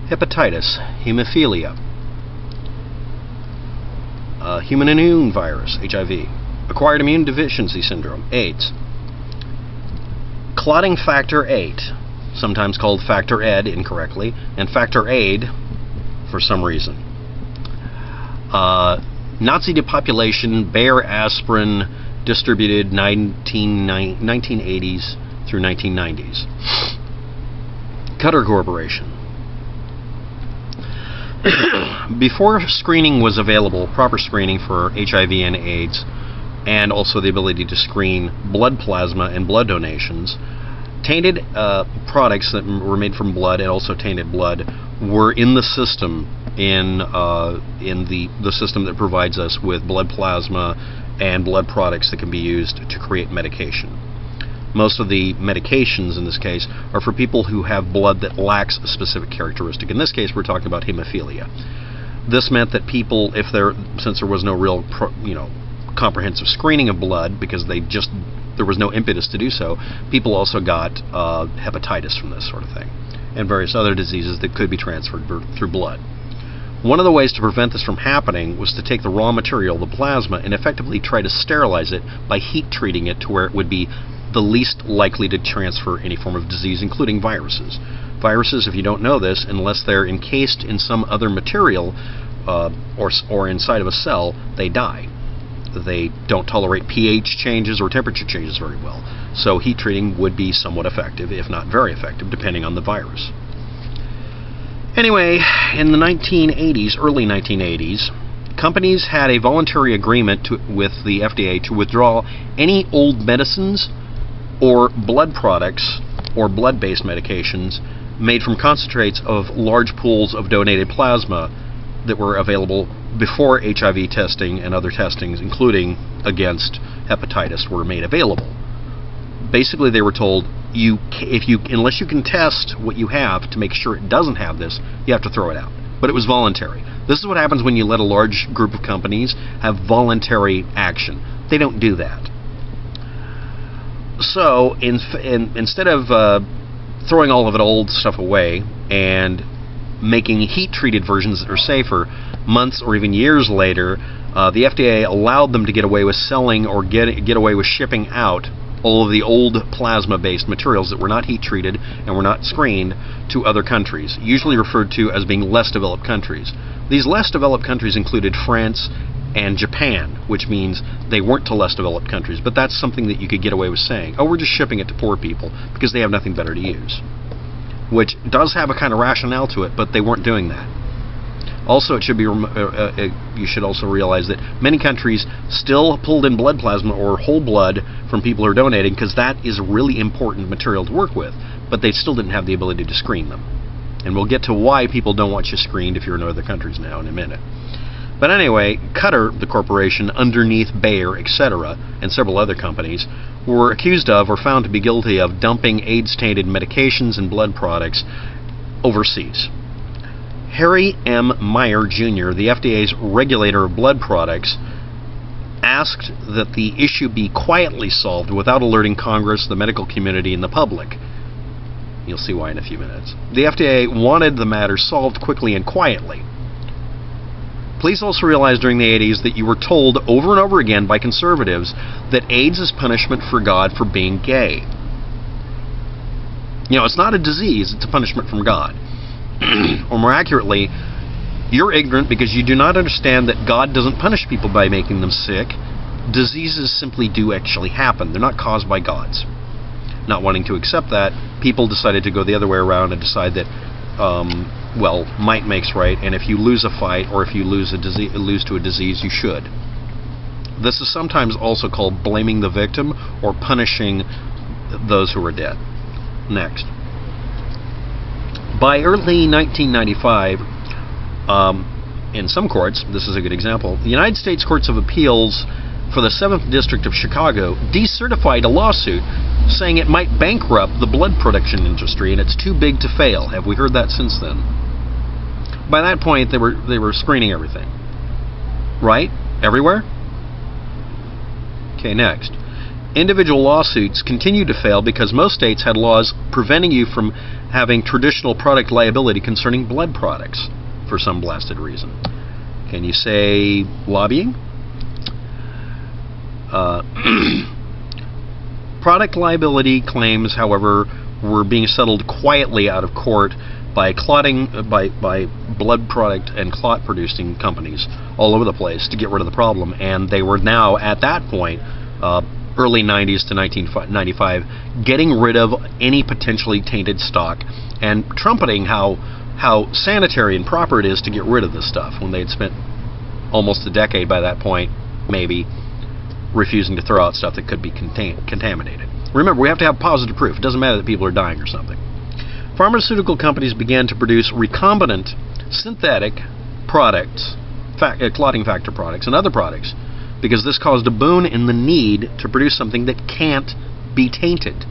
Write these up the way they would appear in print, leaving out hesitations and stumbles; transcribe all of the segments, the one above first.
hepatitis, hemophilia, human immune virus, HIV, acquired immune deficiency syndrome, AIDS, clotting factor VIII, sometimes called factor Ed incorrectly, and factor AID for some reason. Nazi depopulation, Bayer aspirin, distributed 1980s through 1990s. Cutter Corporation. Before screening was available, proper screening for HIV and AIDS, and also the ability to screen blood plasma and blood donations, tainted products that were made from blood and also tainted blood were in the system, in the system that provides us with blood plasma and blood products that can be used to create medication. Most of the medications in this case are for people who have blood that lacks a specific characteristic. In this case, we're talking about hemophilia. This meant that people, since there was no real, comprehensive screening of blood, because there was no impetus to do so, people also got hepatitis from this sort of thing, and various other diseases that could be transferred through blood. One of the ways to prevent this from happening was to take the raw material, the plasma, and effectively try to sterilize it by heat treating it to where it would be the least likely to transfer any form of disease, including viruses. Viruses, if you don't know this, unless they're encased in some other material or inside of a cell, they die. They don't tolerate pH changes or temperature changes very well. So heat treating would be somewhat effective, if not very effective, depending on the virus. Anyway, in the 1980s, early 1980s, companies had a voluntary agreement with the FDA to withdraw any old medicines or blood products or blood-based medications made from concentrates of large pools of donated plasma that were available before HIV testing and other testings, including against hepatitis, were made available. Basically, they were told, unless you can test what you have to make sure it doesn't have this, you have to throw it out. But it was voluntary. This is what happens when you let a large group of companies have voluntary action. They don't do that. So instead of throwing all of it old stuff away and making heat-treated versions that are safer, months or even years later, the FDA allowed them to get away with selling or get away with shipping out all of the old plasma-based materials that were not heat-treated and were not screened to other countries, usually referred to as being less developed countries. These less developed countries included France and Japan, which means they weren't to less developed countries, but that's something that you could get away with saying, oh, we're just shipping it to poor people because they have nothing better to use. Which does have a kind of rationale to it, but they weren't doing that. Also, it should be you should also realize that many countries still pulled in blood plasma or whole blood from people who are donating, because that is really important material to work with, but they still didn't have the ability to screen them. And we'll get to why people don't want you screened if you're in other countries now in a minute. But anyway, Cutter, the corporation underneath Bayer, etc., and several other companies, were accused of or found to be guilty of dumping AIDS-tainted medications and blood products overseas. Harry M. Meyer, Jr., the FDA's regulator of blood products, asked that the issue be quietly solved without alerting Congress, the medical community, and the public. You'll see why in a few minutes. The FDA wanted the matter solved quickly and quietly. Please also realize during the 80s that you were told over and over again by conservatives that AIDS is punishment for God for being gay. It's not a disease, it's a punishment from God. Or more accurately, you're ignorant because you do not understand that God doesn't punish people by making them sick. Diseases simply do actually happen. They're not caused by gods. Not wanting to accept that, people decided to go the other way around and decide that, might makes right, and if you lose a fight or if you lose to a disease, you should. This is sometimes also called blaming the victim or punishing those who are dead. Next. By early 1995, in some courts, this is a good example, the United States Courts of Appeals for the 7th District of Chicago decertified a lawsuit saying it might bankrupt the blood production industry and it's too big to fail. Have we heard that since then? By that point, they were screening everything. Right? Everywhere? Okay, next. Individual lawsuits continued to fail because most states had laws preventing you from having traditional product liability concerning blood products for some blasted reason. Can you say lobbying? Product liability claims, however, were being settled quietly out of court by blood product and clot producing companies all over the place to get rid of the problem, and they were now at that point, early 90s to 1995, getting rid of any potentially tainted stock and trumpeting how sanitary and proper it is to get rid of this stuff when they'd spent almost a decade by that point, maybe, refusing to throw out stuff that could be contaminated. Remember, we have to have positive proof. It doesn't matter that people are dying or something. Pharmaceutical companies began to produce recombinant synthetic products, clotting factor products, and other products, because this caused a boon in the need to produce something that can't be tainted.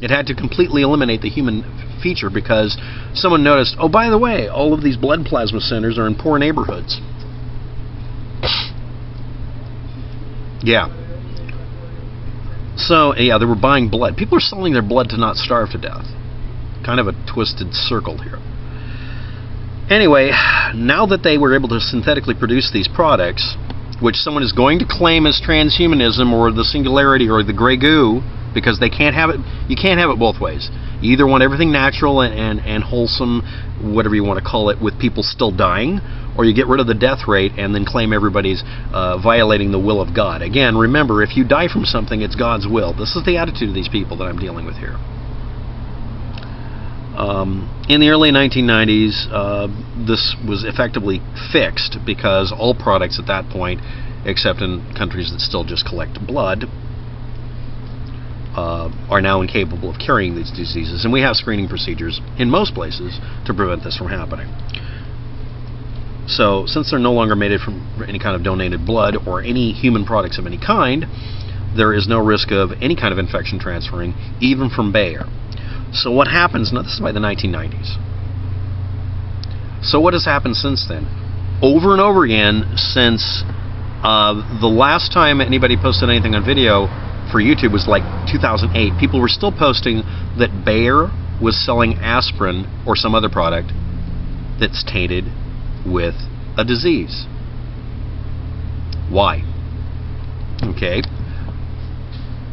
It had to completely eliminate the human feature because someone noticed, oh, by the way, all of these blood plasma centers are in poor neighborhoods. Yeah. So, yeah, they were buying blood. People are selling their blood to not starve to death. Kind of a twisted circle here. Anyway, now that they were able to synthetically produce these products, which someone is going to claim as transhumanism or the singularity or the gray goo, because they can't have it, you can't have it both ways. You either want everything natural and wholesome, whatever you want to call it, with people still dying, or you get rid of the death rate and then claim everybody's violating the will of God. Again, remember, if you die from something, it's God's will. This is the attitude of these people that I'm dealing with here. In the early 1990s, this was effectively fixed because all products at that point, except in countries that still just collect blood, are now incapable of carrying these diseases. And we have screening procedures in most places to prevent this from happening. So, since they're no longer made from any kind of donated blood or any human products of any kind, there is no risk of any kind of infection transferring, even from Bayer. So what happens, now this is by the 1990s. So what has happened since then? Over and over again, since the last time anybody posted anything on video for YouTube was like 2008, people were still posting that Bayer was selling aspirin or some other product that's tainted with a disease. Why? Okay.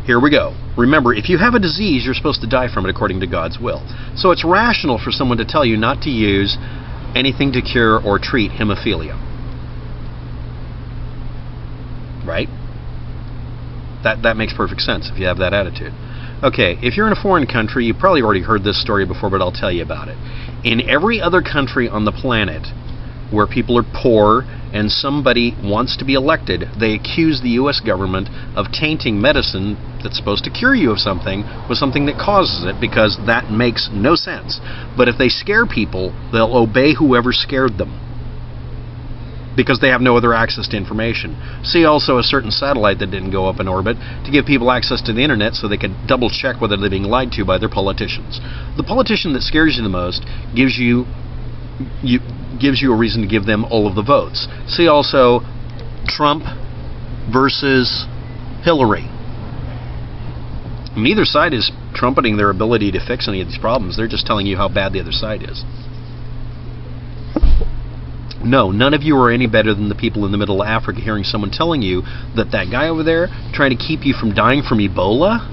Here we go. Remember, if you have a disease, you're supposed to die from it according to God's will. So it's rational for someone to tell you not to use anything to cure or treat hemophilia. Right? That makes perfect sense if you have that attitude. Okay, if you're in a foreign country, you probably already heard this story before, but I'll tell you about it. In every other country on the planet where people are poor and somebody wants to be elected, they accuse the U.S. government of tainting medicine that's supposed to cure you of something with something that causes it, because that makes no sense. But if they scare people, they'll obey whoever scared them, because they have no other access to information. See also a certain satellite that didn't go up in orbit to give people access to the internet so they could double check whether they're being lied to by their politicians. The politician that scares you the most gives you a reason to give them all of the votes. See also Trump versus Hillary. Neither side is trumpeting their ability to fix any of these problems. They're just telling you how bad the other side is. No, none of you are any better than the people in the middle of Africa hearing someone telling you that that guy over there trying to keep you from dying from Ebola.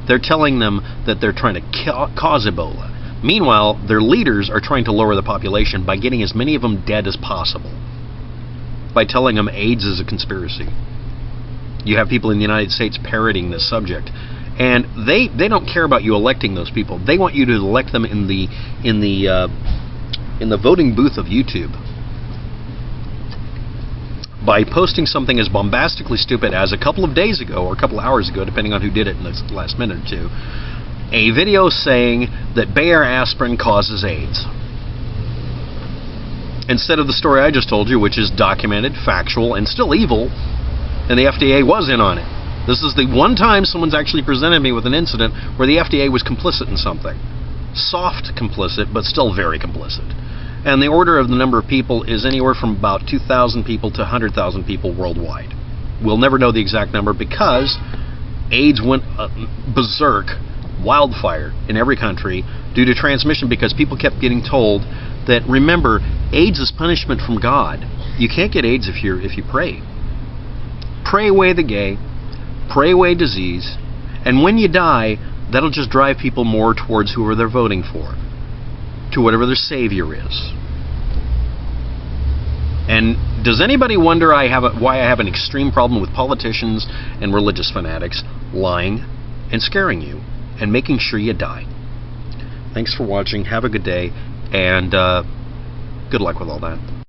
They're telling them that they're trying to cause Ebola. Meanwhile, their leaders are trying to lower the population by getting as many of them dead as possible, by telling them AIDS is a conspiracy. You have people in the United States parroting this subject, and they don't care about you electing those people. They want you to elect them in the voting booth of YouTube by posting something as bombastically stupid as a couple of days ago or a couple of hours ago, depending on who did it in the last minute or two, a video saying that Bayer aspirin causes AIDS. Instead of the story I just told you, which is documented, factual, and still evil, and the FDA was in on it. This is the one time someone's actually presented me with an incident where the FDA was complicit in something. Soft complicit, but still very complicit. And the order of the number of people is anywhere from about 2,000 people to 100,000 people worldwide. We'll never know the exact number because AIDS went berserk wildfire in every country due to transmission because people kept getting told that, remember, AIDS is punishment from God. You can't get AIDS if you pray. Pray away the gay, pray away disease, and when you die, that'll just drive people more towards whoever they're voting for, to whatever their savior is. And does anybody wonder why I have an extreme problem with politicians and religious fanatics lying and scaring you and making sure you die? Thanks for watching. Have a good day, and good luck with all that.